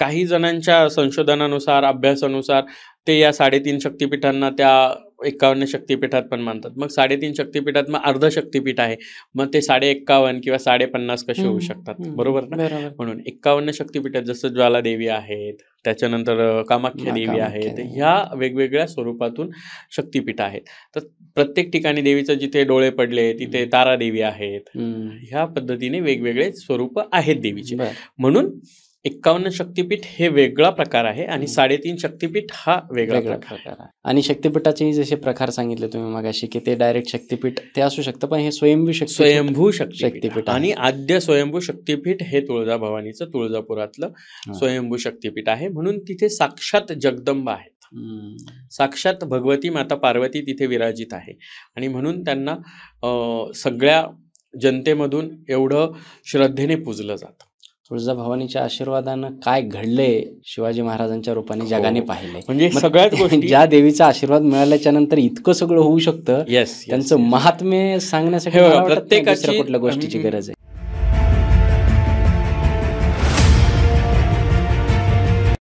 काही जणांच्या संशोधनानुसार, अभ्यासानुसार ते या 3.5 शक्तिपीठांना त्या 51 शक्तिपीठात पण मानतात. मग 3.5 शक्तिपीठात मग अर्ध शक्तिपीठ आहे, मग ते 51 किंवा 50 कसे होऊ शकतात, बरोबर ना? म्हणून 51 शक्तिपीठात जसं ज्वालादेवी आहेत, त्याच्यानंतर कामाख्या देवी आहेत, ह्या वेगवेगळ्या स्वरूपातून शक्तिपीठ आहेत. तर प्रत्येक ठिकाणी देवीचं जिथे डोळे पडले तिथे तारादेवी आहेत. ह्या पद्धतीने वेगवेगळे स्वरूप आहेत देवीचे. म्हणून 51 शक्तिपीठ हे वेगळा प्रकार आहे आणि 3.5 शक्तिपीठ हा वेगळा प्रकार आहे. आणि शक्तिपीठाचे जसे प्रकार सांगितले तुम्ही मगाशी की ते डायरेक्ट शक्तिपीठ ते असू शकतं, पण हे स्वयंभू शक्तिपीठ आणि आद्य स्वयंभू शक्तिपीठ हे तुळजाभवानीचं तुळजापुरातलं स्वयंभू शक्तिपीठ आहे. म्हणून तिथे साक्षात जगदंबा आहेत, साक्षात भगवती माता पार्वती तिथे विराजित आहे आणि म्हणून त्यांना सगळ्या जनतेमधून एवढं श्रद्धेने पूजलं जातं. तुळजाभवानीच्या आशीर्वादानं काय घडलंय शिवाजी महाराजांच्या रूपाने जगाने पाहिले. म्हणजे सगळ्याच गोष्टी ज्या देवीचा आशीर्वाद मिळाल्याच्या नंतर इतकं सगळं होऊ शकतं, त्यांचं महात्म्य सांगण्यासाठी प्रत्येकाची कुठल्या गोष्टीची गरज आहे.